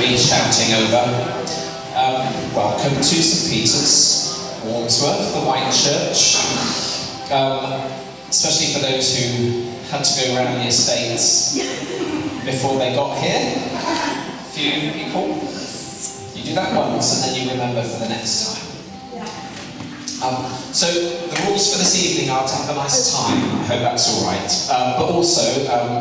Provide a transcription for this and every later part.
me shouting over. Welcome to St Peter's, Warmsworth, the White Church. Especially for those who had to go around the estates before they got here. A few people. You do that once and then you remember for the next time. So the rules for this evening are to have a nice time. I hope that's all right. But also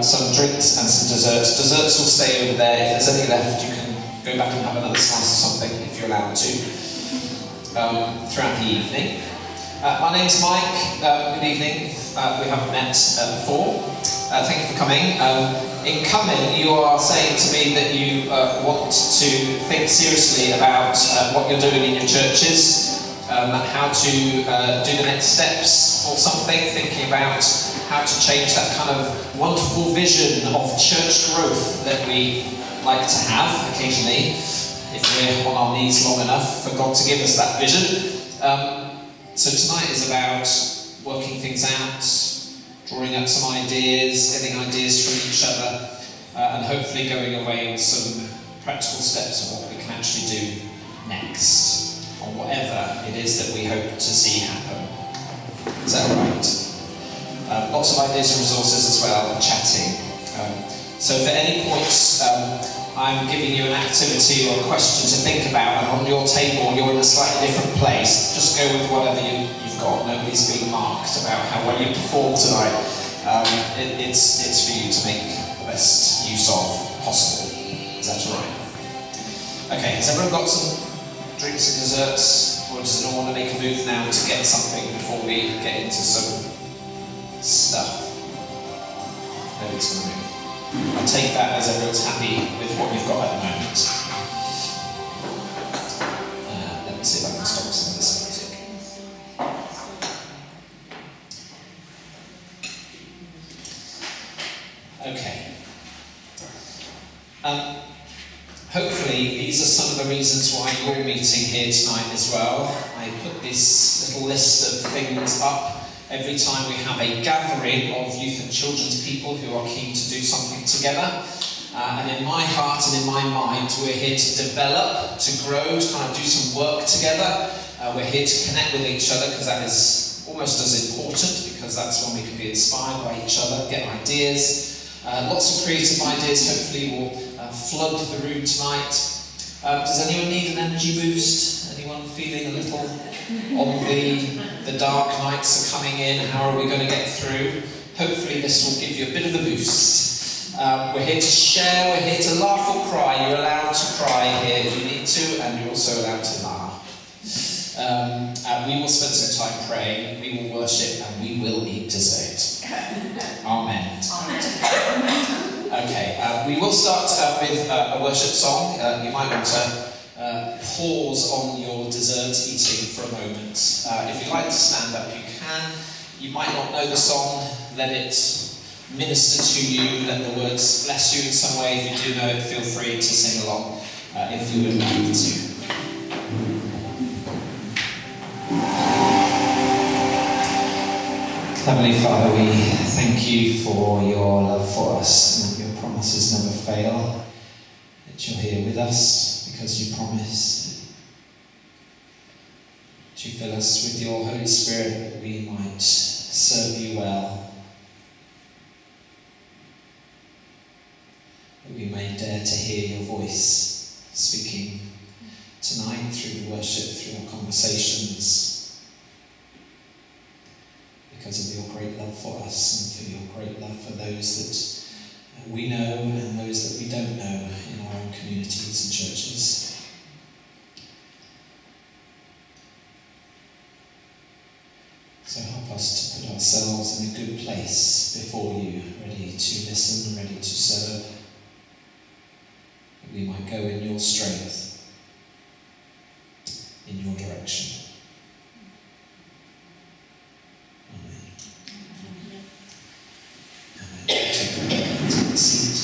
some drinks and some desserts. Desserts will stay over there. If there's any left, you can go back and have another slice of something if you're allowed to throughout the evening. My name's Mike. Good evening. We haven't met before. Thank you for coming. In coming, you are saying to me that you want to think seriously about what you're doing in your churches. How to do the next steps or something, thinking about how to change that kind of wonderful vision of church growth that we like to have occasionally, if we're on our knees long enough for God to give us that vision. So tonight is about working things out, drawing up some ideas, getting ideas from each other, and hopefully going away with some practical steps of what we can actually do next. Or whatever it is that we hope to see happen. Is that right? Lots of ideas and resources as well, chatting. So if at any points I'm giving you an activity or a question to think about, and on your table you're in a slightly different place, just go with whatever you've got. Nobody's being marked about how well you performed tonight. It's for you to make the best use of possible. Is that all right? Okay, has everyone got some drinks and desserts, or does anyone want to make a move now to get something before we get into some stuff? Nobody's going to move. I take that as everyone's happy with what we've got at the moment. Let me see if I can stop some of this music. Okay. Hopefully these are some of the reasons why you're meeting here tonight as well. I put this little list of things up every time we have a gathering of youth and children's people who are keen to do something together. And in my heart and in my mind, we're here to develop, to grow, to kind of do some work together. We're here to connect with each other because that is almost as important, because that's when we can be inspired by each other, get ideas. Lots of creative ideas hopefully will flood the room tonight. Does anyone need an energy boost? Anyone feeling a little on the dark nights are coming in? How are we going to get through? Hopefully this will give you a bit of a boost. We're here to share, we're here to laugh or cry. You're allowed to cry here if you need to, and you're also allowed to laugh. We will spend some time praying, we will worship, and we will eat dessert. Amen. Okay, we will start with a worship song. You might want to pause on your dessert eating for a moment. If you'd like to stand up, you can. You might not know the song, let it minister to you, let the words bless you in some way. If you do know it, feel free to sing along if you would like to. Heavenly Father, we thank you for your love for us, and your promises never fail, that you're here with us because you promise. That you fill us with your Holy Spirit that we might serve you well, that we may dare to hear your voice speaking tonight through the worship, through our conversations, because of your great love for us and for your great love for those that we know and those that we don't know in our own communities and churches. So help us to put ourselves in a good place before you, ready to listen, ready to serve, that we might go in your strength, in your direction. Take a seat.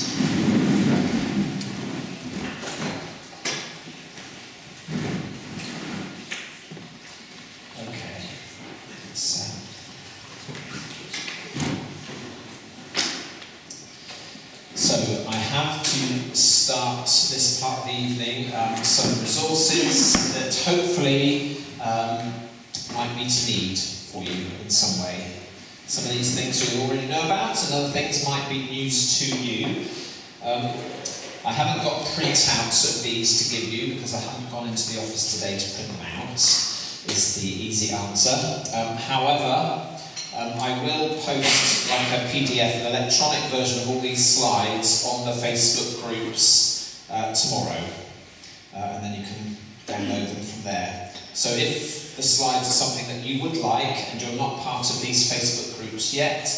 Okay. So I have have to start this part of the evening, some resources that hopefully might meet a need for you in some way. Some of these things you already know about, and other things might be news to you. I haven't got printouts of these to give you because I haven't gone into the office today to print them out, is the easy answer. However, I will post like a PDF, an electronic version of all these slides on the Facebook groups tomorrow, and then you can download them from there. So if the slides are something that you would like and you're not part of these Facebook groups yet,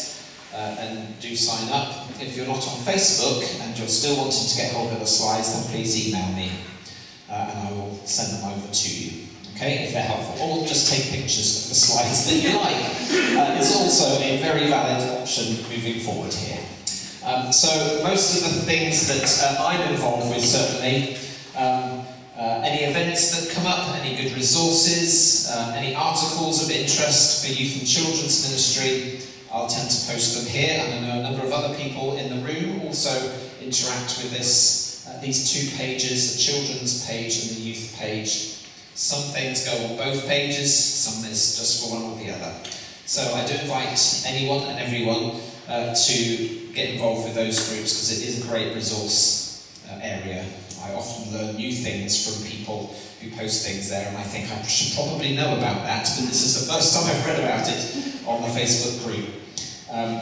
then do sign up. If you're not on Facebook and you're still wanting to get hold of the slides, then please email me and I will send them over to you. Okay, if they're helpful, or just take pictures of the slides that you like. It's also a very valid option moving forward here. So most of the things that I'm involved with, certainly, any events that come up, any good resources, any articles of interest for youth and children's ministry, I'll tend to post them here, and I know a number of other people in the room also interact with these two pages, the children's page and the youth page. Some things go on both pages, some is just for one or the other. So I do invite anyone and everyone to get involved with those groups because it is a great resource area. I often learn new things from people who post things there, and I think I should probably know about that, but this is the first time I've read about it on the Facebook group.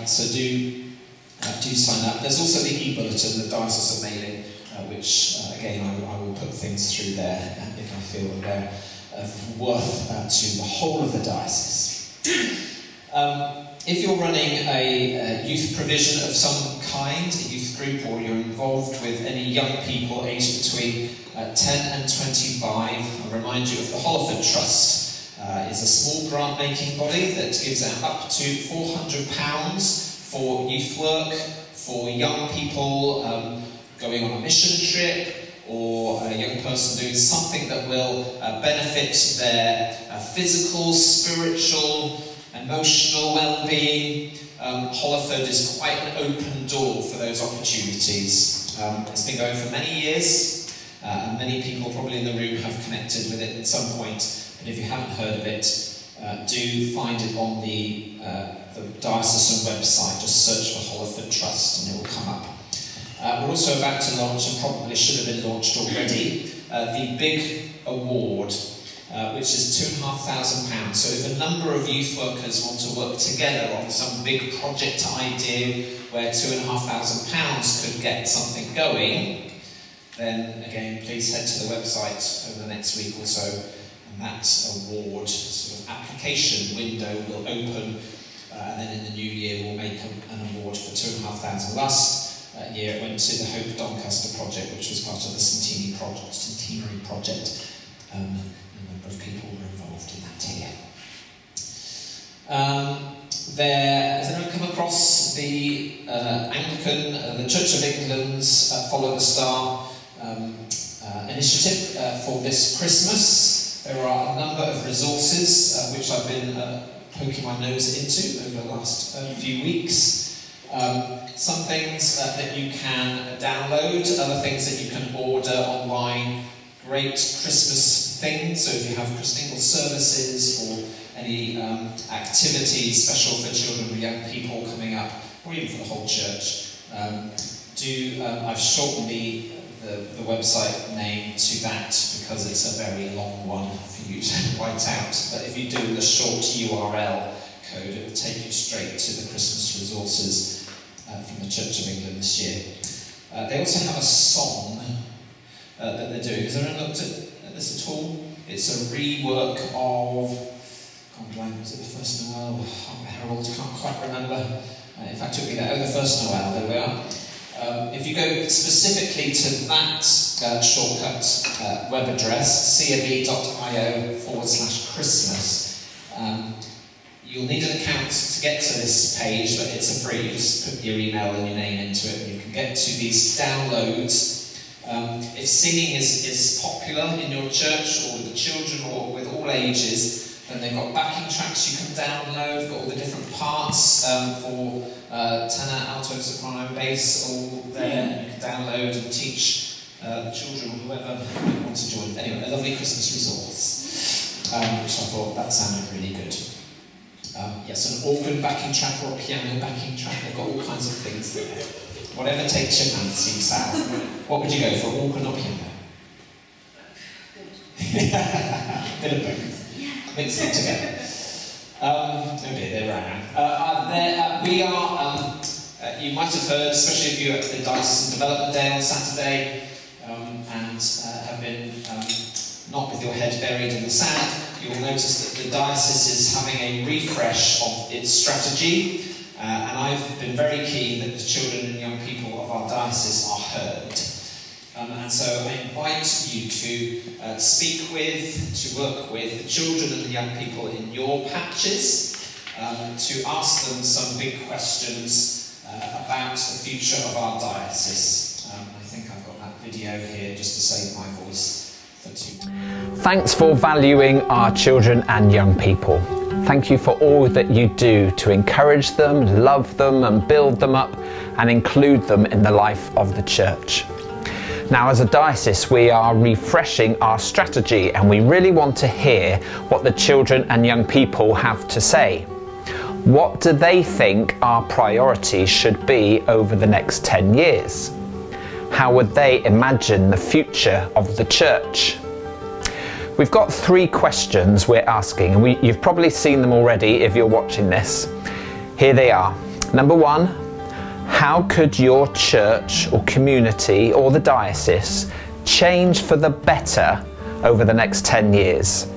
So do sign up. There's also the e-bulletin, the diocesan mailing, which again I will put things through there if I feel that they're of worth to the whole of the diocese. If you're running a youth provision of some kind, a youth group, or you're involved with any young people aged between 10 and 25, I'll remind you of the Holliford Trust. Is a small grant-making body that gives out up to £400 for youth work, for young people going on a mission trip, or a young person doing something that will benefit their physical, spiritual, emotional well-being. Holliford is quite an open door for those opportunities. It's been going for many years, and many people probably in the room have connected with it at some point. But if you haven't heard of it, do find it on the diocesan website. Just search for Holliford Trust and it will come up. We're also about to launch, and probably should have been launched already, the big award, which is £2,500. So if a number of youth workers want to work together on some big project idea where £2,500 could get something going, then again, please head to the website over the next week or so, and that award sort of application window will open, and then in the new year we'll make an award for £2,500. Last year it went to the Hope Doncaster project, which was part of the Centenary project. A number of people were involved in that here. Has anyone come across the Anglican, the Church of England's Follow the Star initiative for this Christmas? There are a number of resources which I've been poking my nose into over the last few weeks. Some things that you can download, other things that you can order online. Great Christmas things, so if you have Christingle services or any activities special for children or young people coming up, or even for the whole church, I've shortened the website name to that because it's a very long one for you to write out. But if you do the short URL code, it will take you straight to the Christmas resources from the Church of England this year. They also have a song that they're doing. Has anyone looked at this at all? It's a rework of, was it the First Noel? Harold, can't quite remember. In fact, it'll be there. Oh, the First Noel, there we are. If you go specifically to that shortcut web address, cfv.io/Christmas, you'll need an account to get to this page, but it's a free. You just put your email and your name into it, and you can get to these downloads. If singing is popular in your church, or with the children, or with all ages, then they've got backing tracks you can download, got all the different parts for tenor, alto, soprano, bass, all there. You can download and teach the children or whoever want to join. Anyway, a lovely Christmas resource, which I thought that sounded really good. Yes, an organ backing track or a piano backing track. They've got all kinds of things there. Whatever takes your fancy, Sal. What would you go for, organ or piano? Bit of both. Mix it together. Oh dear, they ran out. We are, you might have heard, especially if you're at the Diocesan Development Day on Saturday and have been not with your head buried in the sand, you will notice that the diocese is having a refresh of its strategy, and I've been very keen that the children and young people of our diocese are heard. And so I invite you to speak with, to work with the children and the young people in your patches, to ask them some big questions about the future of our diocese. I think I've got that video here just to save my voice. Thanks for valuing our children and young people. Thank you for all that you do to encourage them, love them and build them up and include them in the life of the church. Now, as a diocese, we are refreshing our strategy and we really want to hear what the children and young people have to say. What do they think our priorities should be over the next 10 years? How would they imagine the future of the church? We've got 3 questions we're asking, and you've probably seen them already if you're watching this. Here they are. Number 1, how could your church or community or the diocese change for the better over the next 10 years?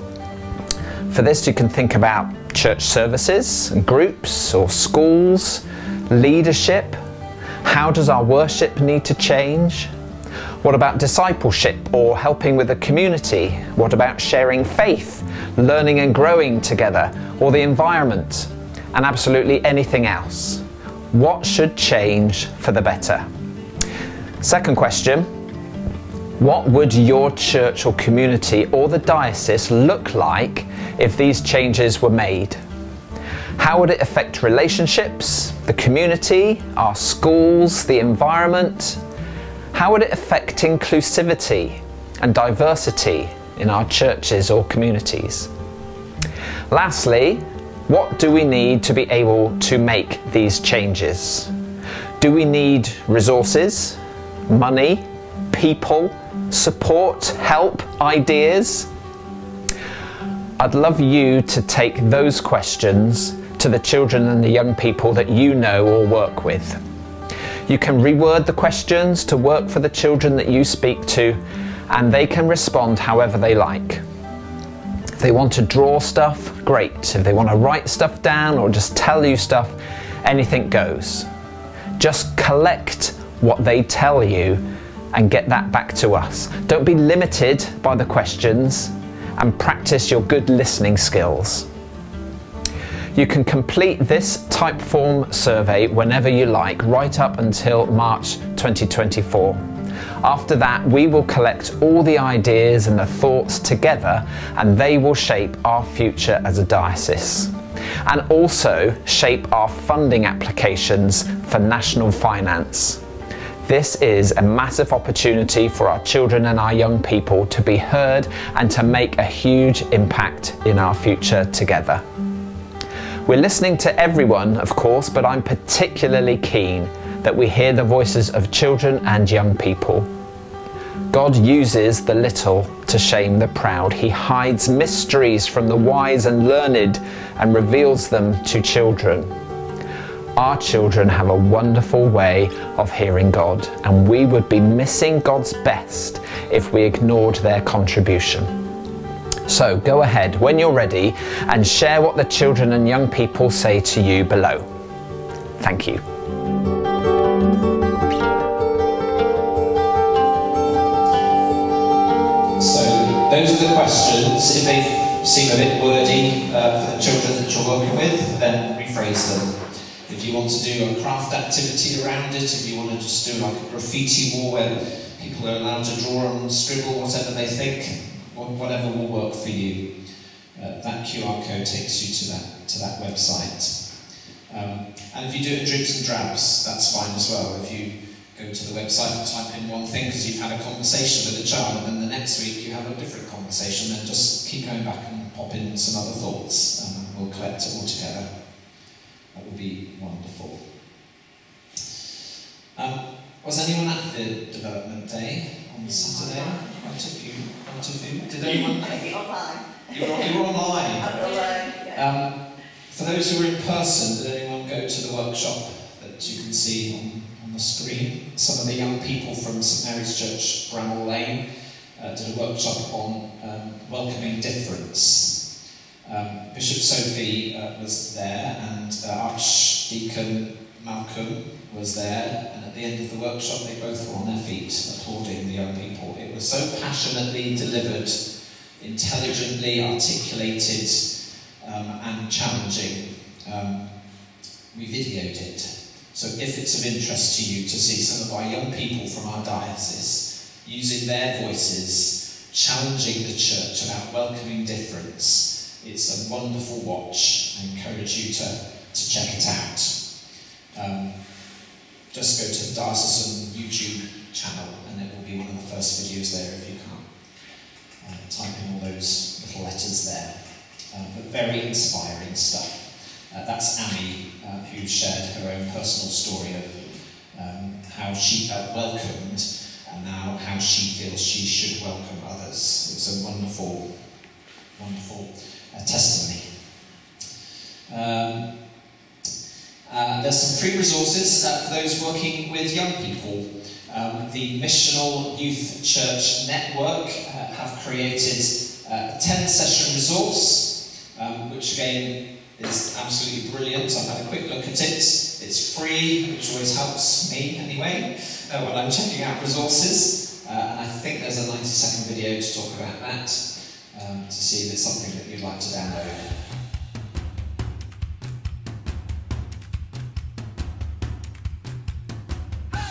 For this, you can think about church services, groups or schools, leadership. How does our worship need to change? What about discipleship or helping with the community? What about sharing faith, learning and growing together, or the environment? And absolutely anything else. What should change for the better? Second question, what would your church or community or the diocese look like if these changes were made? How would it affect relationships, the community, our schools, the environment? How would it affect inclusivity and diversity in our churches or communities? Lastly, what do we need to be able to make these changes? Do we need resources, money, people, support, help, ideas? I'd love you to take those questions to the children and the young people that you know or work with. You can reword the questions to work for the children that you speak to, and they can respond however they like. If they want to draw stuff, great. If they want to write stuff down or just tell you stuff, anything goes. Just collect what they tell you and get that back to us. Don't be limited by the questions and practice your good listening skills. You can complete this Typeform survey whenever you like, right up until March 2024. After that, we will collect all the ideas and the thoughts together, and they will shape our future as a diocese, and also shape our funding applications for national finance. This is a massive opportunity for our children and our young people to be heard and to make a huge impact in our future together. We're listening to everyone, of course, but I'm particularly keen that we hear the voices of children and young people. God uses the little to shame the proud. He hides mysteries from the wise and learned and reveals them to children. Our children have a wonderful way of hearing God, and we would be missing God's best if we ignored their contribution. So go ahead when you're ready and share what the children and young people say to you below. Thank you. So those are the questions. If they seem a bit wordy for the children that you're working with, then rephrase them. If you want to do a craft activity around it, if you want to just do like a graffiti wall where people are allowed to draw and scribble whatever they think, whatever will work for you, that QR code takes you to that website. And if you do it in dribs and drabs, that's fine as well. If you go to the website and type in one thing because you've had a conversation with a child, and then the next week you have a different conversation, then just keep going back and pop in some other thoughts, and we'll collect it all together. That would be wonderful. Was anyone at the development day on Saturday? Quite a few. Did anyone? Online. You were online? Online, yeah. For those who were in person, did anyone go to the workshop that you can see on the screen? Some of the young people from St Mary's Church, Bramall Lane, did a workshop on welcoming difference. Bishop Sophie was there, and Archdeacon Malcolm was there, and at the end of the workshop they both were on their feet applauding the young people. It was so passionately delivered, intelligently articulated, and challenging. We videoed it. So if it's of interest to you to see some of our young people from our diocese using their voices, challenging the church about welcoming difference, it's a wonderful watch. I encourage you to check it out. Just go to the Diocesan YouTube channel and it will be one of the first videos there if you can't type in all those little letters there. But very inspiring stuff. That's Amy, who shared her own personal story of how she felt welcomed and now how she feels she should welcome others. It's a wonderful, wonderful testimony. There's some free resources for those working with young people. The Missional Youth Church Network have created a 10-session resource, which again is absolutely brilliant. I've had a quick look at it. It's free, which always helps me anyway when I'm checking out resources. And I think there's a 90-second video to talk about that, to see if it's something that you'd like to download.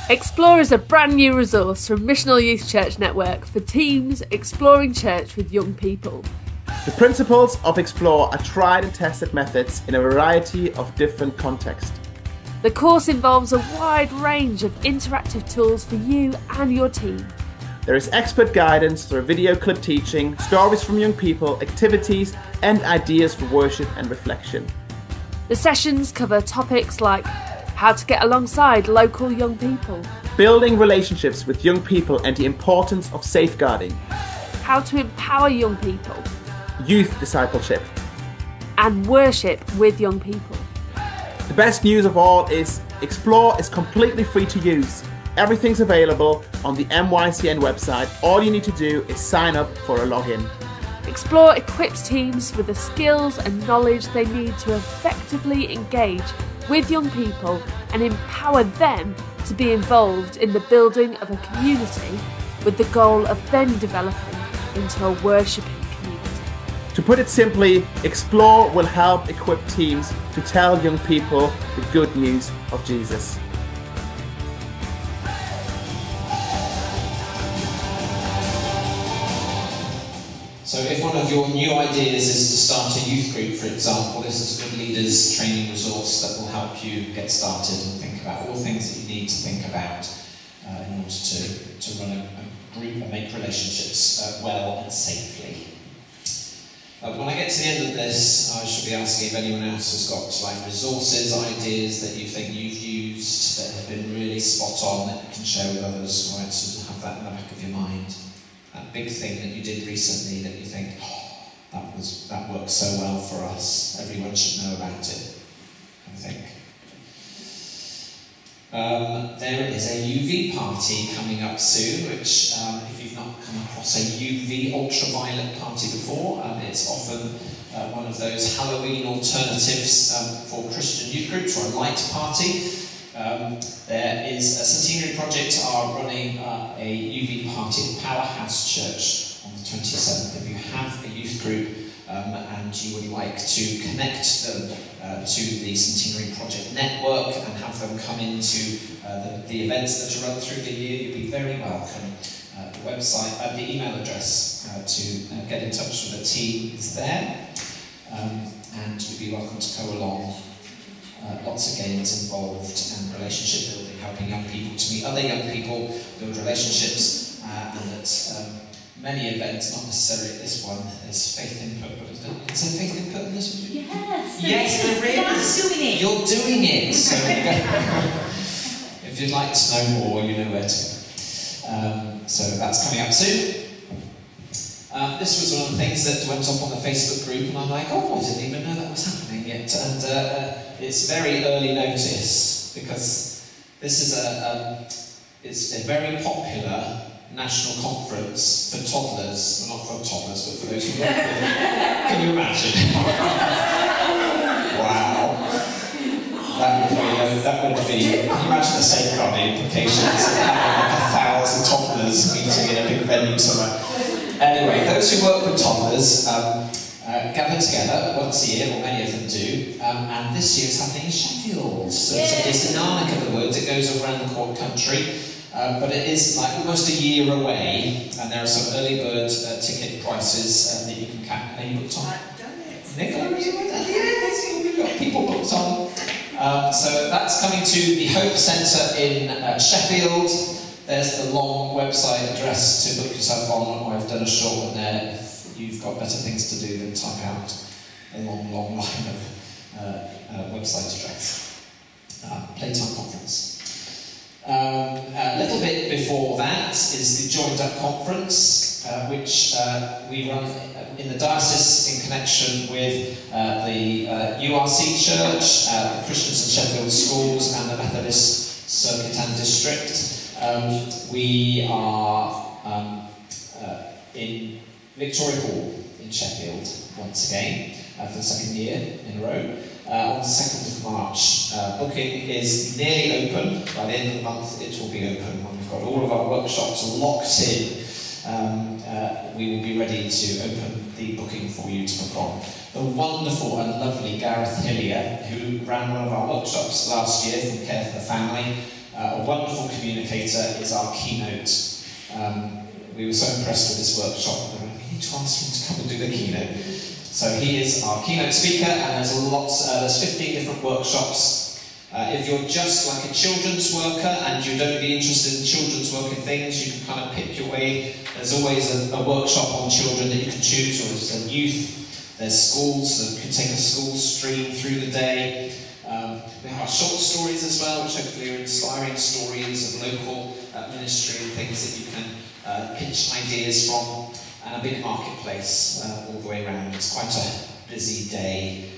Explore is a brand new resource from Missional Youth Church Network for teams exploring church with young people. The principles of Explore are tried and tested methods in a variety of different contexts. The course involves a wide range of interactive tools for you and your team. There is expert guidance through video clip teaching, stories from young people, activities and ideas for worship and reflection. The sessions cover topics like how to get alongside local young people, building relationships with young people and the importance of safeguarding, how to empower young people, youth discipleship, and worship with young people. The best news of all is Explore is completely free to use. Everything's available on the MYCN website. All you need to do is sign up for a login. Explore equips teams with the skills and knowledge they need to effectively engage with young people and empower them to be involved in the building of a community with the goal of then developing into a worshipping community. To put it simply, Explore will help equip teams to tell young people the good news of Jesus. So if one of your new ideas is to start a youth group, for example, this is a good leaders training resource that will help you get started and think about all things that you need to think about in order to run a group and make relationships well and safely. When I get to the end of this, I should be asking if anyone else has got resources, ideas that you think you've used that have been really spot on that you can share with others, right? So to have that in the back of your mind. That big thing that you did recently that you think, oh, that worked so well for us. Everyone should know about it, I think. There is a UV party coming up soon, which if you've not come across a UV ultraviolet party before, it's often one of those Halloween alternatives for Christian youth groups, or a light party. There is a Centenary Project are running a UV party at Powerhouse Church on the 27th. If you have a youth group and you would like to connect them to the Centenary Project network and have them come into the events that are run through the year, you'd be very welcome. The website, the email address to get in touch with the team is there, and you'd be welcome to go along. Lots of games involved and relationship building helping young people to meet other young people, build relationships, and at many events, not necessarily at this one, there's faith input, but is there faith input in this one? Yes, there is. I'm doing it. You're doing it. So if you'd like to know more, you know where to go. So that's coming up soon. This was one of the things that went up on the Facebook group, and I'm like, oh, I didn't even know that was happening yet. And it's very early notice, because this is it's a very popular national conference for toddlers, well, not for toddlers, but for those who work with them. Can you imagine? Wow. That would be, can you imagine the safeguarding implications of having like 1,000 toddlers meeting in a big venue somewhere? Anyway, those who work with toddlers gather together once a year, or many of them do, and this year it's happening in Sheffield. So it's in our neck of the woods. It goes around the country, but it is like almost a year away, and there are some early bird ticket prices that you can catch. Are you booked on? I've done it. Nicola, are you with that? Yes, we've got people booked on. So that's coming to the Hope Centre in Sheffield. There's the long website address to book yourself on, or I've done a short one there if you've got better things to do than type out a long line of website address. Playtime Conference. A little bit before that is the Joined Up Conference, which we run in the diocese in connection with the URC Church, the Christians and Sheffield Schools, and the Methodist Circuit and District. We are in Victoria Hall in Sheffield once again for the second year in a row. On the 2nd of March. Booking is nearly open. By the end of the month it will be open when we've got all of our workshops locked in. We will be ready to open the booking for you to book on. The wonderful and lovely Gareth Hillier, who ran one of our workshops last year from Care for the Family, a wonderful communicator, is our keynote. We were so impressed with this workshop that we need to ask him to come and do the keynote. So he is our keynote speaker, and there's 15 different workshops. If you're just like a children's worker and you'd only be interested in children's working things, you can kind of pick your way. There's always a workshop on children that you can choose, or there's youth, there's schools, so you can take a school stream through the day. We have short stories as well, which hopefully are inspiring stories of local ministry and things that you can pitch ideas from, and a big marketplace all the way around. It's quite a busy day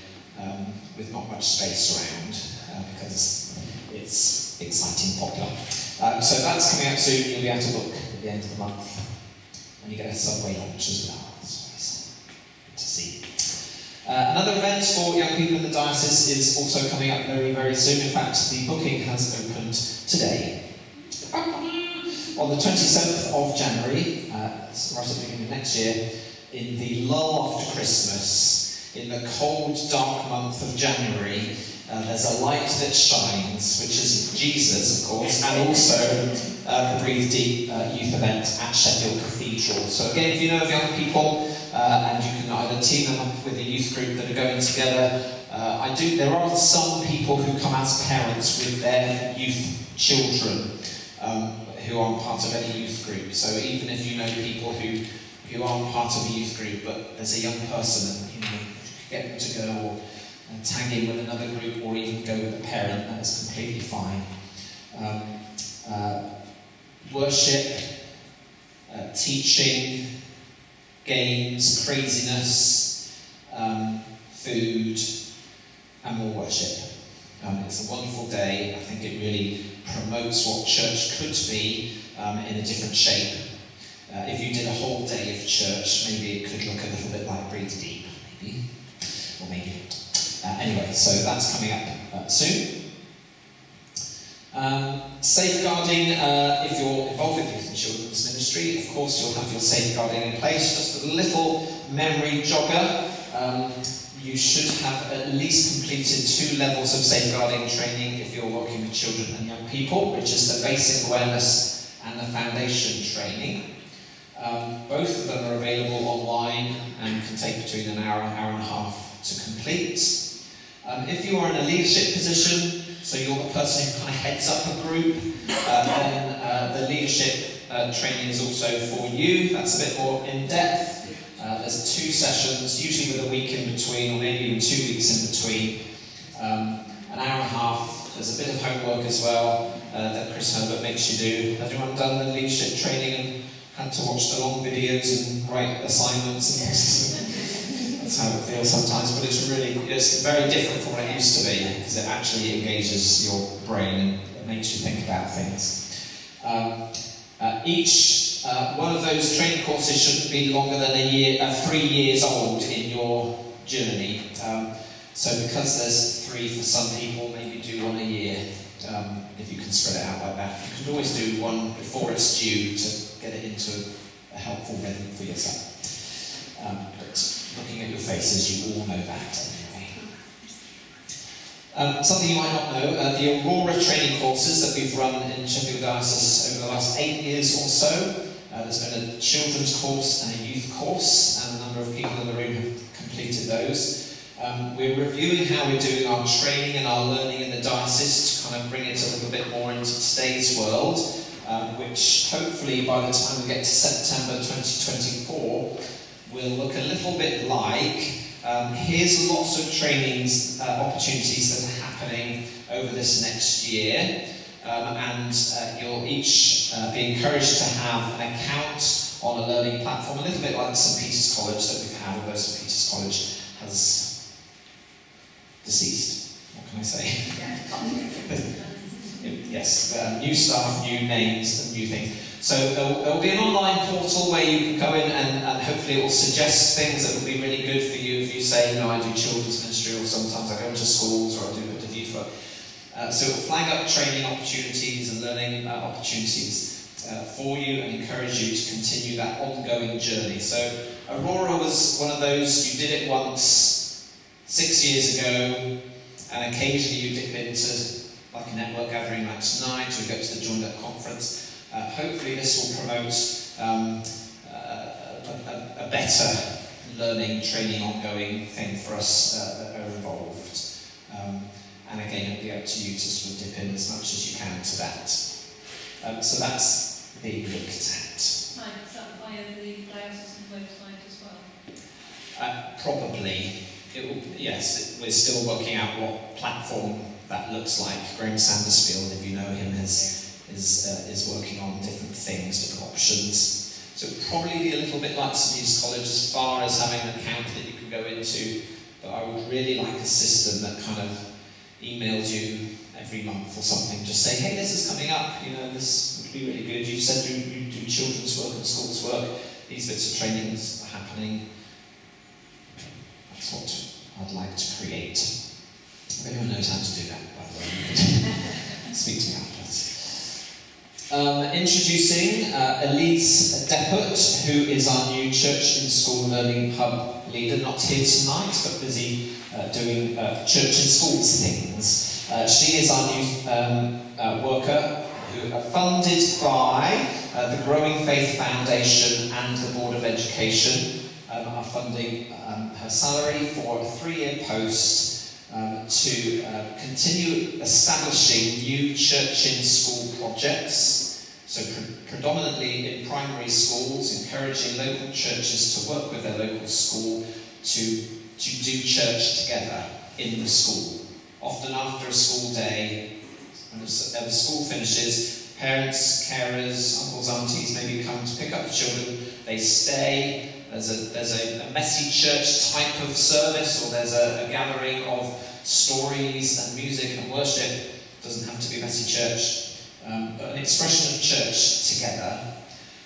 with not much space around because it's exciting, popular. So that's coming out soon. You'll be able to book at the end of the month, and you get a Subway lunch as well. It's always good to see. Another event for young people in the diocese is also coming up very, very soon. In fact, the booking has opened today. On the 27th of January, right at the beginning of next year, in the lull after Christmas, in the cold, dark month of January, there's a light that shines, which is Jesus, of course, and also the Breathe Deep youth event at Sheffield Cathedral. So again, if you know of young people, and you can either team them up with a youth group that are going together, there are some people who come as parents with their youth children, who aren't part of any youth group. So even if you know people who aren't part of a youth group, but there's a young person, and you know, get them to go, or tag in with another group, or even go with a parent, that is completely fine. Worship, teaching, games, craziness, food, and more worship. It's a wonderful day. I think it really promotes what church could be in a different shape. If you did a whole day of church, maybe it could look a little bit like Breathe Deep, maybe, or maybe not. Anyway, so that's coming up soon. Safeguarding, if you're involved with youth and children's ministry, of course you'll have your safeguarding in place. Just a little memory jogger. You should have at least completed 2 levels of safeguarding training if you're working with children and young people, which is the basic awareness and the foundation training. Both of them are available online and can take between an hour and a half to complete. If you are in a leadership position, so you're the person who kind of heads up a group, then the leadership training is also for you. That's a bit more in-depth. There's 2 sessions, usually with a week in between, or maybe even 2 weeks in between. An hour and a half. There's a bit of homework as well that Chris Herbert makes you do. Has anyone done the leadership training and had to watch the long videos and write assignments? And that's how it feels sometimes, but it's very different from what it used to be, because it actually engages your brain and makes you think about things. Each one of those training courses shouldn't be longer than 3 years old in your journey. So because there's 3 for some people, maybe do 1 a year, if you can spread it out like that. You can always do 1 before it's due to get it into a helpful rhythm for yourself. But looking at your faces, you all know that anyway. Something you might not know, the Aurora training courses that we've run in Sheffield Diocese over the last 8 years or so. There's been a children's course and a youth course, and a number of people in the room have completed those. We're reviewing how we're doing our training and our learning in the diocese to kind of bring it a little bit more into today's world, which hopefully by the time we get to September 2024 will look a little bit like here's lots of trainings opportunities that are happening over this next year, and you'll each be encouraged to have an account on a learning platform, a little bit like St Peter's College that we've had, although St Peter's College has deceased. What can I say? Yes, new staff, new names, and new things. So there will be an online portal where you can go in and hopefully it will suggest things that will be really good for you if you say, no, I do children's ministry, or sometimes I go into schools, or I do a bit of youth work. So it will flag up training opportunities and learning opportunities for you and encourage you to continue that ongoing journey. So Aurora was one of those, you did it once 6 years ago, and occasionally you dip into like a network gathering like tonight, or you go to the Joined Up conference. Hopefully this will promote a better learning, training, ongoing thing for us that are involved. And again, it'll be up to you to sort of dip in as much as you can to that. So that's being looked at. Is that via the diocesan website as well? Probably. Yes, we're still working out what platform that looks like. Graham Sandersfield, if you know him, is working on different things, different options. So it'll probably be a little bit like St Peter's College as far as having an account that you can go into, but I would really like a system that kind of emails you every month or something, just saying, hey, this is coming up, you know, this would be really good. You've said you do children's work and schools work, these bits of trainings are happening. That's what I'd like to create. If anyone knows how to do that, by the way, you can speak to me afterwards. Introducing Elise Deppert, who is our new Church in School Learning Hub leader, not here tonight, but busy doing church in schools things. She is our new worker, who are funded by the Growing Faith Foundation and the Board of Education, are funding her salary for a 3-year post to continue establishing new church in school projects. So predominantly in primary schools, encouraging local churches to work with their local school to do church together in the school. Often after a school day, when the school finishes, parents, carers, uncles, aunties maybe come to pick up the children, they stay. There's a messy church type of service, or there's a gathering of stories and music and worship. It doesn't have to be messy church, but an expression of church together.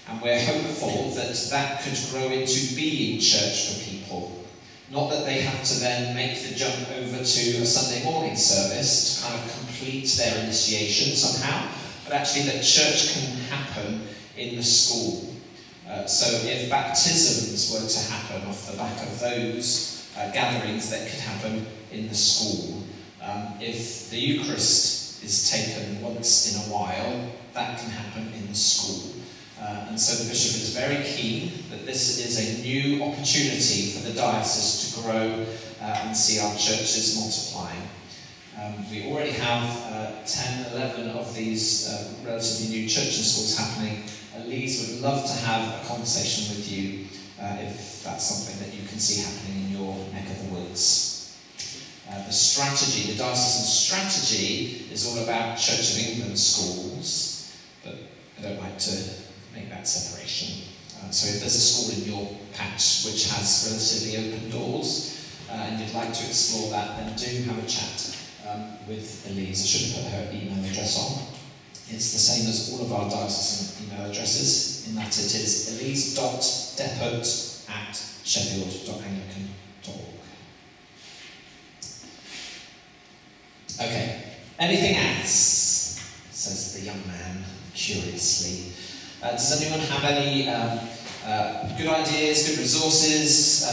And we're hopeful that that could grow into being church for people. Not that they have to then make the jump over to a Sunday morning service to kind of complete their initiation somehow, but actually that church can happen in the school. So if baptisms were to happen off the back of those gatherings, that could happen in the school. If the Eucharist is taken once in a while, that can happen in the school. And so the Bishop is very keen that this is a new opportunity for the diocese to grow and see our churches multiplying. We already have 10, 11 of these relatively new church and schools happening. Leeds would love to have a conversation with you if that's something that you can see happening in your neck of the woods. The strategy, the diocesan strategy, is all about Church of England schools, but I don't like to make that separation. So if there's a school in your patch which has relatively open doors and you'd like to explore that, then do have a chat with Elise. I should have put her email address on. It's the same as all of our diocesan email addresses, in that it is elise.deppert@sheffield.anglican.org. Okay, anything else? Says the young man curiously. Does anyone have any good ideas, good resources,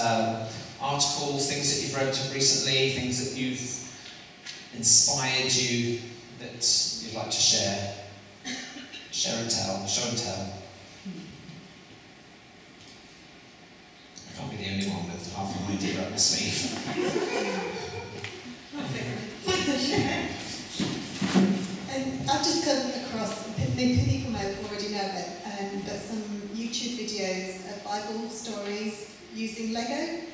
articles, things that you've read recently, things that you've inspired you that you'd like to share? Share and tell, show and tell. I can't be the only one with half an idea up my sleeve. I've just come across, people may already know it, but some YouTube videos of Bible stories using Lego.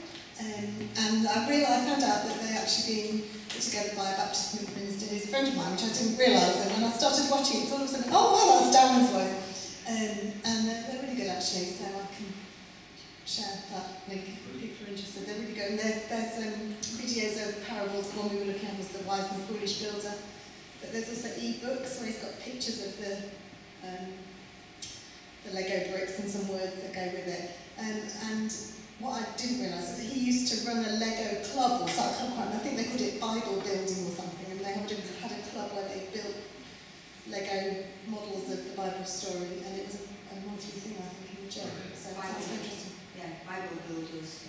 And I found out that they're actually being put together by a Baptist minister who's a friend of mine, which I didn't realise. And when I started watching it, all of a sudden, oh wow, that's Darren's voice. And they're really good actually, so I can share that link if people are interested. They're really good. And there's videos of parables. The one we were looking at was the wise and foolish builder. But there's also e-books where he's got pictures of the Lego bricks and some words that go with it. And what I didn't realise is that he used to run a Lego club or something. I think they called it Bible building or something, and they had a club where they built Lego models of the Bible story, and it was a monthly thing, I think, in the church. So that's interesting. Yeah, Bible builders.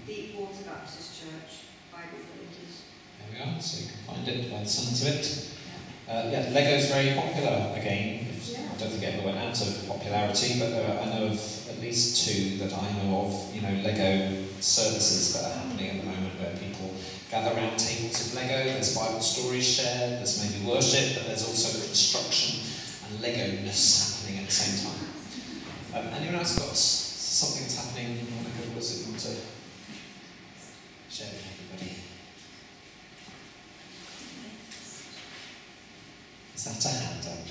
Deep Water Baptist Church, Bible builders. There we are, so you can find it by the sounds of it. Yeah, Lego's very popular again. I don't think it ever went out of popularity, but I know of at least 2 that I know of, Lego services that are happening at the moment where people gather around tables of Lego. There's Bible stories shared, there's maybe worship, but there's also construction and Lego-ness happening at the same time. Anyone else got something that's happening in your neck of the woods that you want to share with everybody? Is that a hand up?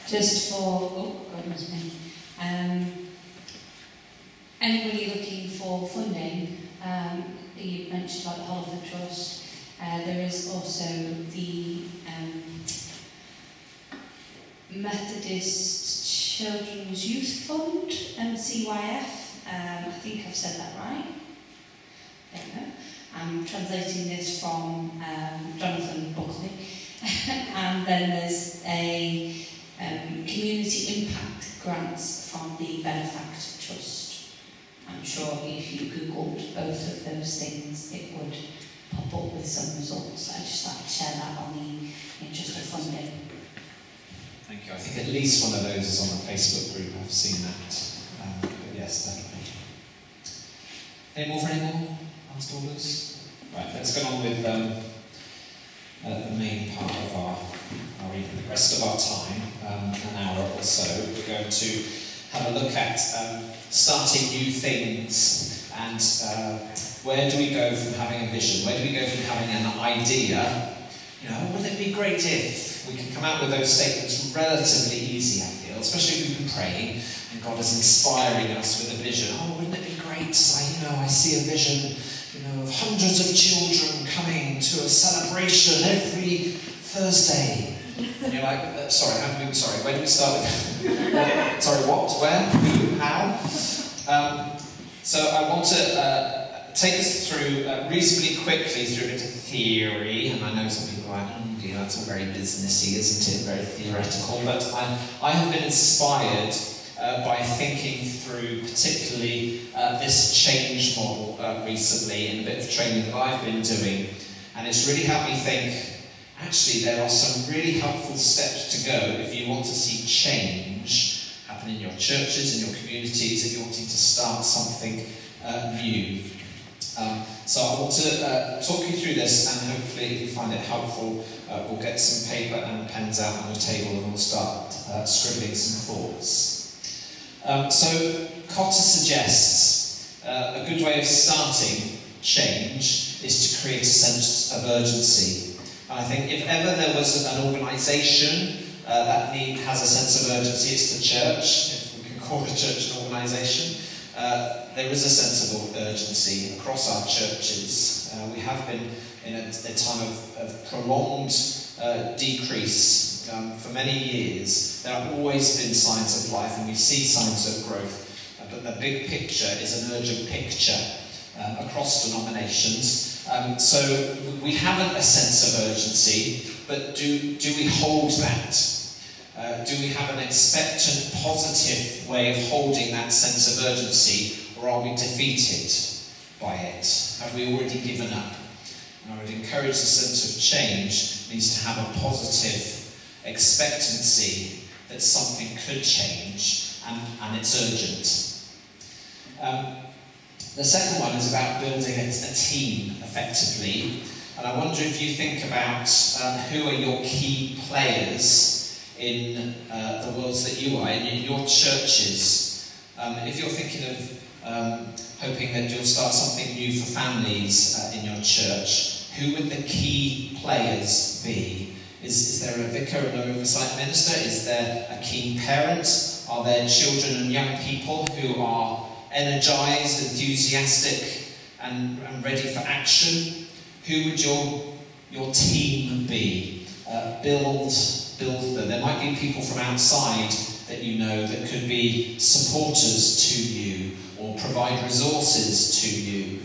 Just for, goodness me, anybody looking for funding, you mentioned like the Hollywood Trust, there is also the Methodist Children's Youth Fund, MCYF, I think I've said that right, I don't know. I'm translating this from Jonathan Buckley. And then there's a community impact grants from the Benefact Trust. I'm sure if you googled both of those things, it would pop up with some results. I just like to share that on the interest of funding. Thank you. I think at least one of those is on the Facebook group. I've seen that. But yes, definitely. Any more for any more last orders? Right, let's go on with the main part of our evening. The rest of our time, an hour or so, we're going to have a look at starting new things and where do we go from having a vision? Where do we go from having an idea? Wouldn't it be great if we can come out with those statements relatively easy, I feel, especially if we've been praying and God is inspiring us with a vision. Oh, wouldn't it be great to say, I see a vision, of hundreds of children coming to a celebration every Thursday. And you're like, sorry, where do we start with that? Sorry, what, where, who, how? So I want to take us through, reasonably quickly through a bit of theory, and I know some people are like, that's all very businessy, isn't it? Very theoretical, but I have been inspired by thinking through particularly this change model recently in a bit of training that I've been doing, and it's really helped me think, actually there are some really helpful steps to go if you want to see change happen happen in your churches, in your communities, if you're wanting to start something new. So I want to talk you through this, and hopefully if you find it helpful, we'll get some paper and pens out on the table and we'll start scribbling some thoughts. So Kotter suggests a good way of starting change is to create a sense of urgency. And I think if ever there was an organisation that has a sense of urgency, it's the church, if we can call the church an organisation. There is a sense of urgency across our churches. We have been in a time of prolonged decrease for many years. There have always been signs of life, and we see signs of growth. But the big picture is an urgent picture across denominations. So we haven't a sense of urgency, but do we hold that? Do we have an expectant, positive way of holding that sense of urgency, or are we defeated by it? Have we already given up? And I would encourage the sense of change needs to have a positive expectancy that something could change, and it's urgent. The second one is about building a team effectively, and I wonder if you think about who are your key players in the worlds that you are in your churches. If you're thinking of hoping that you'll start something new for families in your church, who would the key players be? Is there a vicar and an oversight minister? Is there a keen parent? Are there children and young people who are energised, enthusiastic and ready for action? Who would your team be? Build them. There might be people from outside that you know that could be supporters to you or provide resources to you.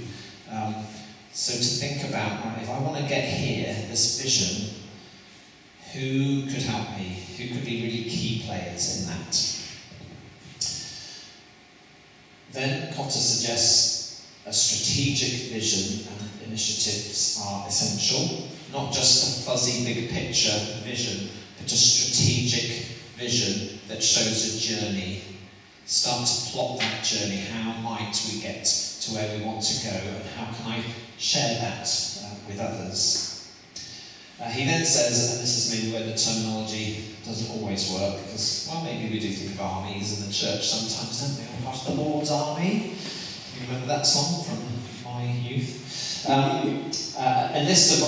So to think about, right, if I want to get here, this vision, who could help me? Who could be really key players in that? Then Kotter suggests a strategic vision, and initiatives are essential. Not just a fuzzy big picture vision, but a strategic vision that shows a journey. Start to plot that journey. How might we get to where we want to go, and how can I share that with others? He then says, and this is maybe where the terminology doesn't always work, because, well, maybe we do think of armies in the church sometimes, don't we? Part of the Lord's army. You remember that song from my youth? And this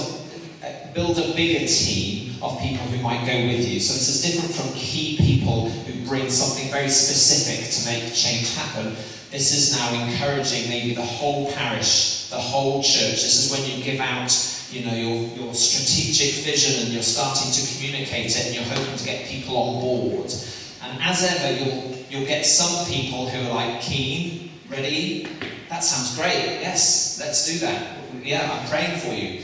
build a bigger team of people who might go with you. So this is different from key people who bring something very specific to make change happen. This is now encouraging maybe the whole parish, the whole church. This is when you give out, you know, your strategic vision, and you're starting to communicate it, and you're hoping to get people on board. And as ever, you'll get some people who are like keen, ready. That sounds great. Yes, let's do that. Yeah, I'm praying for you.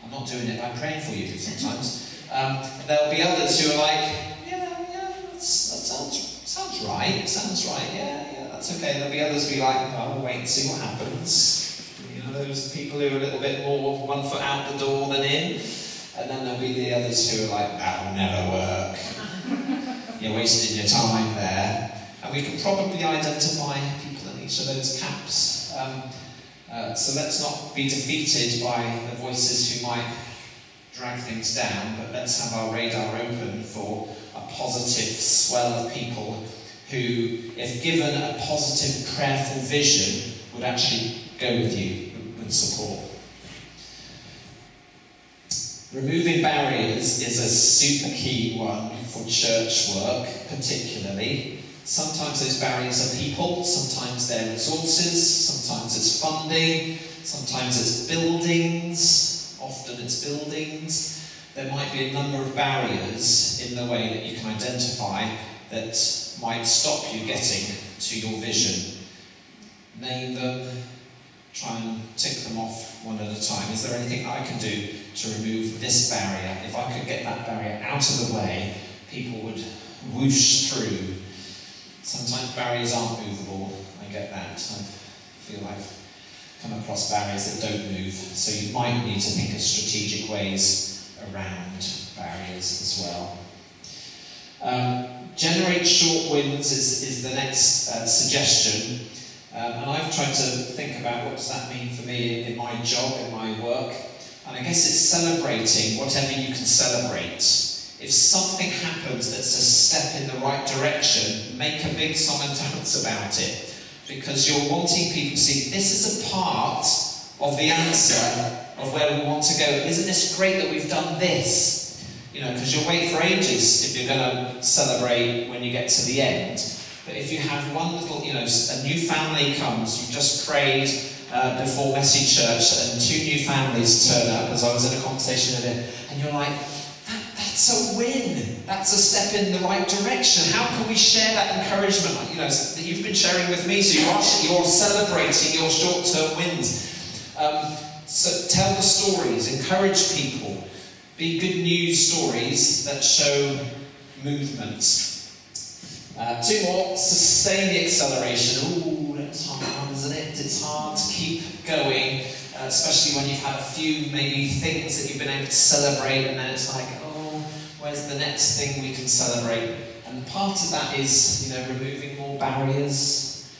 I'm not doing it, I'm praying for you sometimes. There'll be others who are like, yeah, that sounds right, yeah, that's okay. There'll be others who be like, oh, we'll wait and see what happens. You know, those people who are a little bit more 1 foot out the door than in. And then there'll be the others who are like, that will never work. You're wasting your time there. And we can probably identify people in each of those camps. So let's not be defeated by the voices who might drag things down, but let's have our radar open for a positive swell of people who, if given a positive, prayerful vision, would actually go with you, would support. Removing barriers is a super key one for church work, particularly. Sometimes those barriers are people, sometimes they're resources, sometimes it's funding, sometimes it's buildings, often it's buildings. There might be a number of barriers in the way that you can identify that might stop you getting to your vision. Name them, try and tick them off one at a time. Is there anything I can do to remove this barrier? If I could get that barrier out of the way, people would whoosh through. Sometimes barriers aren't movable, I get that. I feel I've come across barriers that don't move, so you might need to think of strategic ways around barriers as well. Generate short wins is the next suggestion. And I've tried to think about what does that mean for me in my job, in my work. And I guess it's celebrating whatever you can celebrate. If something happens that's a step in the right direction, make a big song and dance about it. Because you're wanting people to see, this is a part of the answer of where we want to go. Isn't this great that we've done this? You know, because you'll wait for ages if you're going to celebrate when you get to the end. But if you have one little, you know, a new family comes, you've just prayed before Messy Church and 2 new families turn up, as I was in a conversation earlier, and you're like, that's a win. That's a step in the right direction. How can we share that encouragement, you know, that you've been sharing with me? So you're celebrating your short-term wins. So tell the stories, encourage people. Be good news stories that show movement. 2 more, sustain the acceleration. Ooh, that's hard, isn't it? It's hard to keep going, especially when you've had a few maybe things that you've been able to celebrate, and then it's like, oh, where's the next thing we can celebrate? And part of that is, you know, removing more barriers.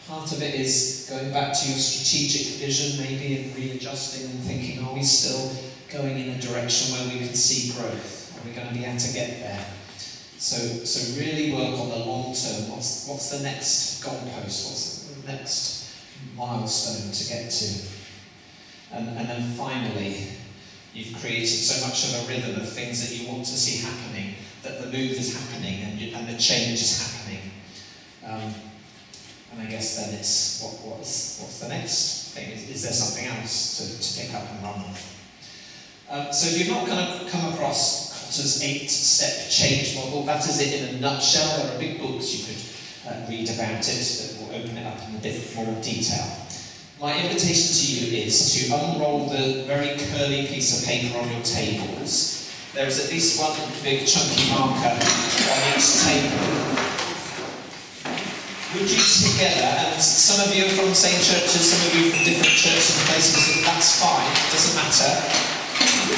Part of it is going back to your strategic vision, maybe, and readjusting and thinking, are we still going in a direction where we can see growth? Are we going to be able to get there? So really work on the long term. What's the next goalpost? What's the next milestone to get to? And then finally, you've created so much of a rhythm of things that you want to see happening, that the move is happening and the change is happening. And I guess then it's what's the next thing? Is there something else to pick up and run with? So if you've not come across Kotter's 8-step change model, that is it in a nutshell. There are big books you could read about it that will open it up in a bit more detail. My invitation to you is to unroll the very curly piece of paper on your tables. There is at least one big chunky marker on each table. Would you together, and some of you are from the same churches, some of you from different churches and places, that's fine, it doesn't matter.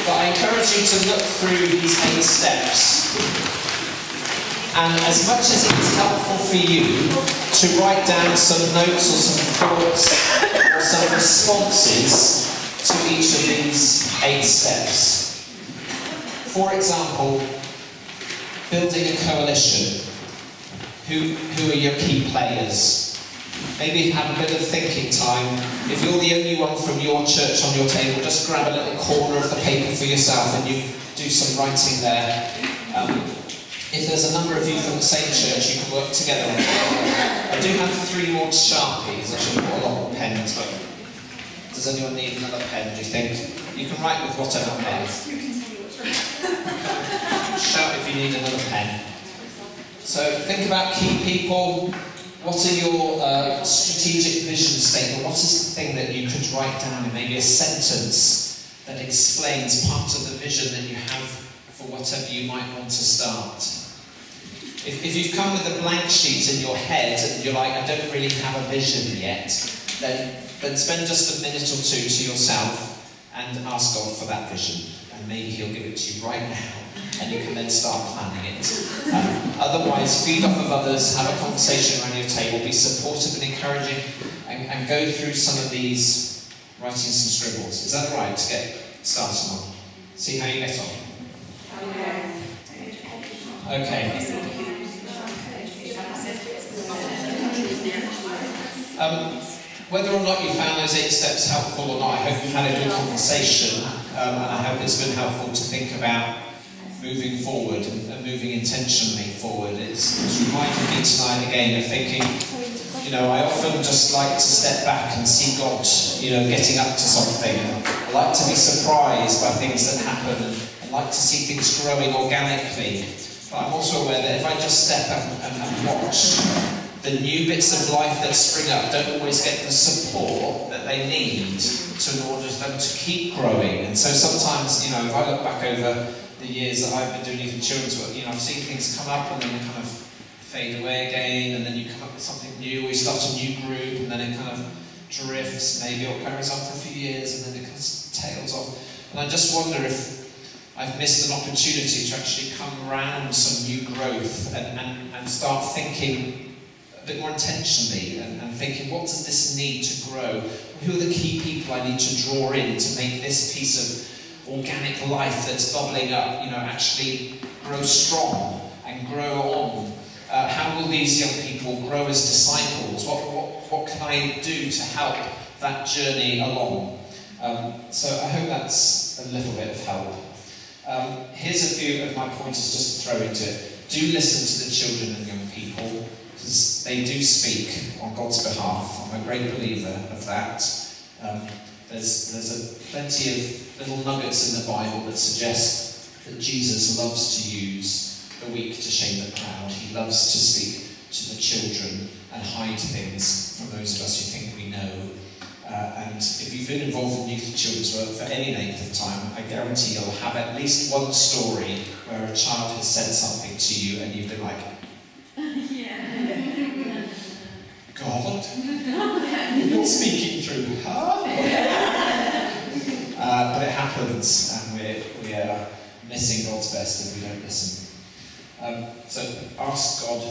But I encourage you to look through these 8 steps. And as much as it is helpful for you to write down some notes or some thoughts or some responses to each of these 8 steps. For example, building a coalition. Who are your key players? Maybe have a bit of thinking time. If you're the only one from your church on your table, just grab a little corner of the paper for yourself and you do some writing there. If there's a number of you from the same church, you can work together on it. I do have 3 more Sharpies. I should have got a lot more pens, but does anyone need another pen, do you think? You can write with whatever pen. Shout if you need another pen. So think about key people. What are your strategic vision statement? What is the thing that you could write down in maybe a sentence that explains part of the vision that you have for whatever you might want to start? If you've come with a blank sheet in your head and you're like, I don't really have a vision yet, then spend just a minute or 2 to yourself and ask God for that vision. And maybe He'll give it to you right now. And you can then start planning it. Otherwise, feed off of others, have a conversation around your table, be supportive and encouraging, and go through some of these, writing some scribbles. Is that right to get started on? See how you get on? Okay. Whether or not you found those 8 steps helpful or not, I hope you've had a good conversation, and I hope it's been helpful to think about moving forward and moving intentionally forward. It's reminded me tonight again of thinking, you know, I often just like to step back and see God, you know, getting up to something. I like to be surprised by things that happen, and I like to see things growing organically. But I'm also aware that if I just step up and watch, the new bits of life that spring up don't always get the support that they need in order for them to keep growing. And so sometimes, you know, if I look back over the years that I've been doing even children's work, you know, I've seen things come up and then they kind of fade away again, and then you come up with something new, or you start a new group, and then it kind of drifts maybe, or carries on for a few years, and then it kind of tails off. And I just wonder if I've missed an opportunity to actually come around some new growth and start thinking a bit more intentionally and thinking, what does this need to grow? Who are the key people I need to draw in to make this piece of organic life that's bubbling up, actually grow strong and grow on? How will these young people grow as disciples? What can I do to help that journey along? So I hope that's a little bit of help. Here's a few of my pointers just to throw into it. Do listen to the children and young people, because they do speak on God's behalf. I'm a great believer of that. There's plenty of little nuggets in the Bible that suggest that Jesus loves to use the weak to shame the proud. He loves to speak to the children and hide things from those of us who think we know. And if you've been involved in youth and children's work for any length of time, I guarantee you'll have at least one story where a child has said something to you and you've been like, God, you're not speaking through her. But it happens, and we are missing God's best if we don't listen. So ask God,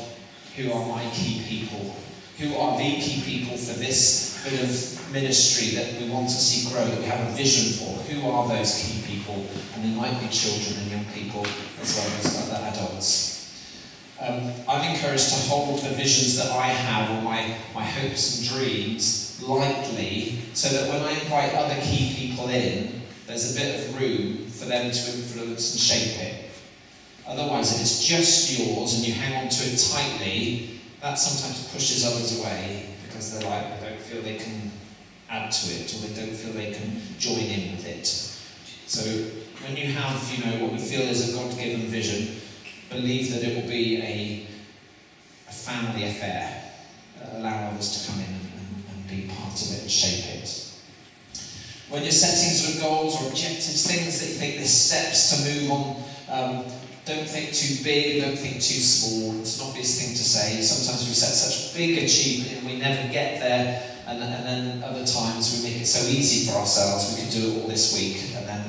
who are my key people? Who are the key people for this bit of ministry that we want to see grow, that we have a vision for? Who are those key people? And there might be children and young people as well as other adults. I'm encouraged to hold the visions that I have, or my hopes and dreams, lightly, so that when I invite other key people in, there's a bit of room for them to influence and shape it. Otherwise, if it's just yours and you hang on to it tightly, that sometimes pushes others away because they don't feel they can add to it, or they don't feel they can join in with it. So when you have, what we feel is a God-given vision, believe that it will be a family affair. Allow others to come in and be part of it and shape it. When you're setting sort of goals or objectives, things that you think there's steps to move on, don't think too big, don't think too small. It's an obvious thing to say. Sometimes we set such big achievement and we never get there, and then other times we make it so easy for ourselves. We could do it all this week, and then,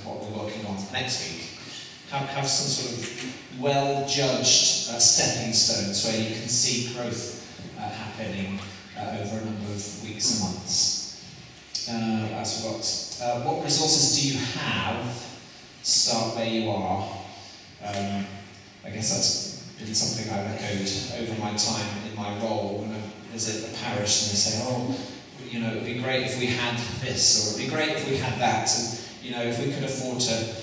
what we're working on next week. Have some sort of well-judged stepping stones where you can see growth happening over a number of weeks and months. I forgot. What resources do you have? Start where you are. I guess that's been something I've echoed over my time in my role when I visit the parish and they say, it would be great if we had this, or it would be great if we had that, and if we could afford to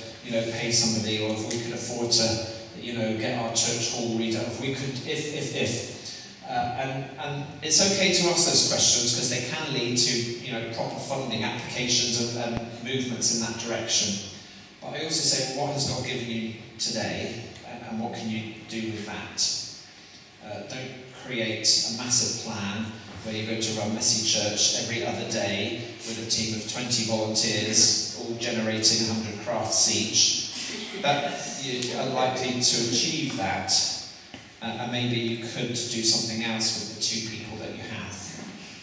pay somebody, or if we could afford to get our church hall redone, if we could, and it's okay to ask those questions because they can lead to proper funding applications and movements in that direction. But I also say, well, what has God given you today, and what can you do with that? Don't create a massive plan where you're going to run Messy Church every other day with a team of 20 volunteers, all generating 100 crafts each. That you're unlikely to achieve that, and maybe you could do something else with the 2 people that you have.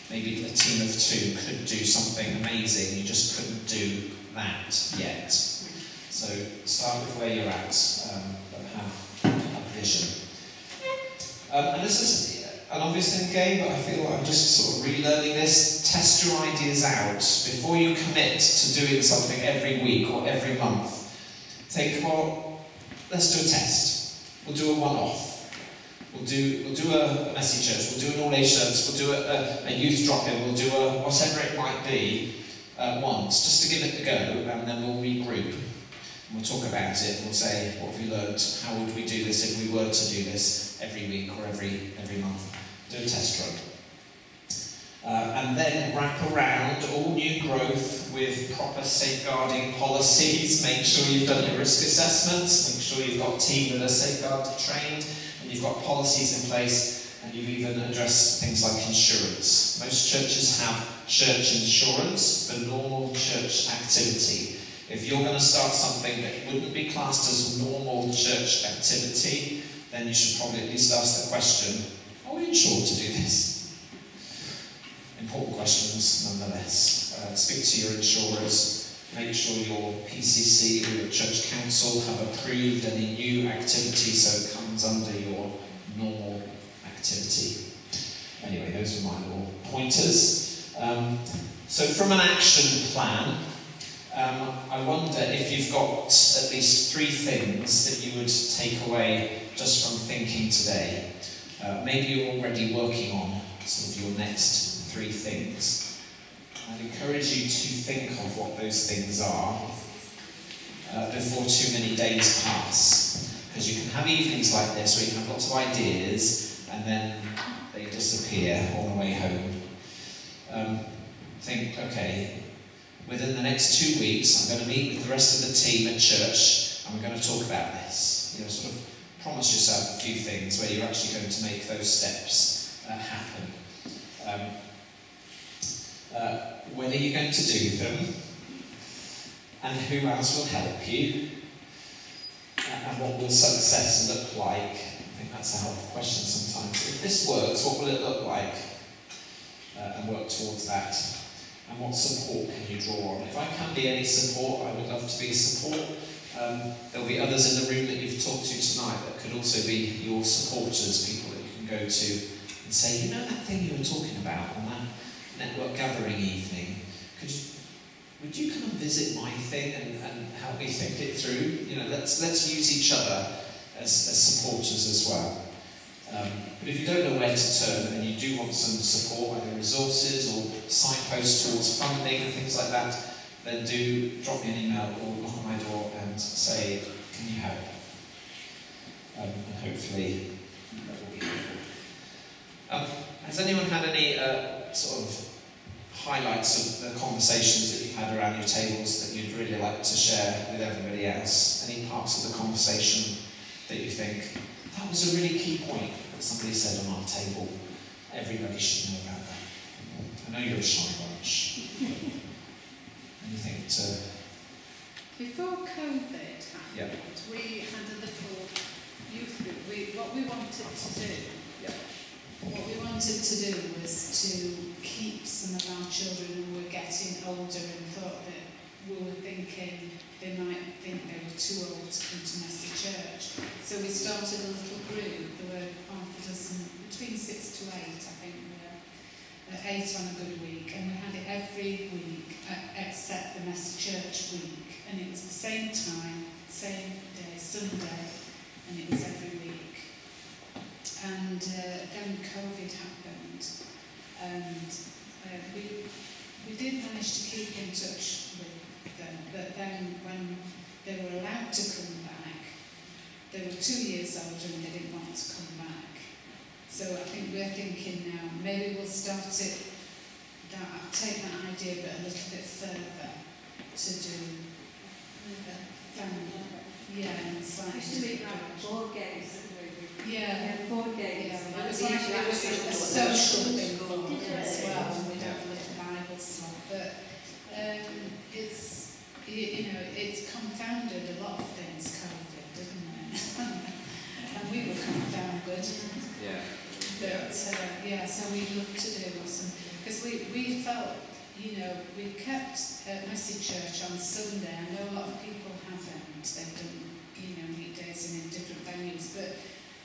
Maybe a team of 2 could do something amazing, you just couldn't do that yet. So start with where you're at, but have a vision. And this is an obvious thing again, but I feel like I'm just sort of relearning this. Test your ideas out before you commit to doing something every week or every month. Think, well, let's do a test. We'll do a one-off. We'll do a messy church. We'll do an all-age service. We'll do a youth drop-in. We'll do a whatever it might be once, just to give it a go, and then we'll regroup. And we'll talk about it, and we'll say, what have we learned? How would we do this if we were to do this every week or every month? Do a test run. And then wrap around all new growth with proper safeguarding policies. Make sure you've done your risk assessments, make sure you've got a team that are safeguard trained, and you've got policies in place, and you've even addressed things like insurance. Most churches have church insurance for normal church activity. If you're going to start something that wouldn't be classed as normal church activity, then you should probably at least ask the question, are we insured to do this? Important questions nonetheless. Speak to your insurers. Make sure your PCC or your church council have approved any new activity so it comes under your normal activity. Anyway, those are my little pointers. So from an action plan, I wonder if you've got at least 3 things that you would take away just from thinking today. Maybe you're already working on sort of your next 3 things. I'd encourage you to think of what those things are before too many days pass. Because you can have evenings like this where you can have lots of ideas and then they disappear on the way home. Think, okay, within the next 2 weeks I'm going to meet with the rest of the team at church and we're going to talk about this. You know, sort of promise yourself a few things where you're actually going to make those steps happen. When are you going to do them? And who else will help you? And what will success look like? I think that's a helpful question sometimes. If this works, what will it look like? And work towards that. And what support can you draw on? If I can be any support, I would love to be a support. There'll be others in the room that you've talked to tonight that could also be your supporters, people that you can go to and say, you know that thing you were talking about on that network gathering evening, would you come and visit my thing and help me think it through? You know, let's use each other as supporters as well. But if you don't know where to turn and you do want some support, either resources or signposts towards funding and things like that, then do drop me an email or knock on my door and say, can you help? And hopefully that will be helpful. Has anyone had any sort of highlights of the conversations that you've had around your tables that you'd really like to share with everybody else? Any parts of the conversation that you think, that was a really key point that somebody said on our table, everybody should know about that? I know you're a shy bunch. Anything to... Before COVID happened, yeah. we had a little youth group. What we wanted to do, what we wanted to do was to keep some of our children who were getting older and thought that we were thinking they might think they were too old to come to Messy Church. So we started a little group. There were between 6 to 8, I think. 8 on a good week, and we had it every week except the Messy Church week, and it was the same time, same day, Sunday, and it was every week. And then COVID happened, and we did manage to keep in touch with them, but then when they were allowed to come back, they were 2 years older and they didn't want to come back. So I think we're thinking now, maybe we'll start it, take that idea but a little bit further to do and it's like... Used to be like board games. Yeah, board games. Yeah, it was like a social thing for them as well, and we'd have a little Bible slot. But it's, you know, it's confounded a lot of things, COVID, didn't it? And we were confounded. Yeah. But so we'd love to do some, because we felt, you know, we kept Messy Church on Sunday. I know a lot of people haven't. They've done, you know, weekdays and in different venues. But,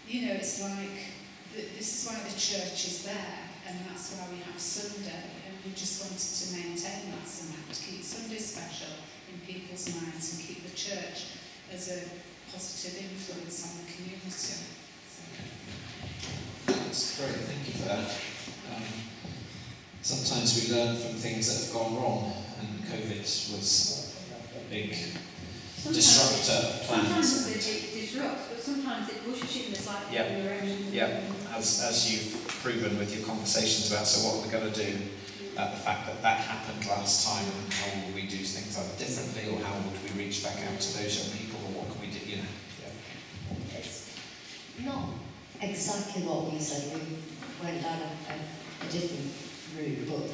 you know, it's like, this is why the church is there, and that's why we have Sunday. And we just wanted to maintain that somehow, to keep Sunday special in people's minds and keep the church as a positive influence on the community. That's great, thank you for that. Sometimes we learn from things that have gone wrong, and COVID was a big disruptor of plans. Sometimes it disrupts, but sometimes it pushes you in a slightly different direction. Yeah, as you've proven with your conversations about, so what we're going to do, the fact that happened last time, and how will we do things either differently, or how would we reach back out to those young people, or what can we do, you know. Yeah. It's not exactly what we said. We went down a different route, but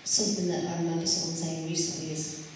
something that I remember someone saying recently is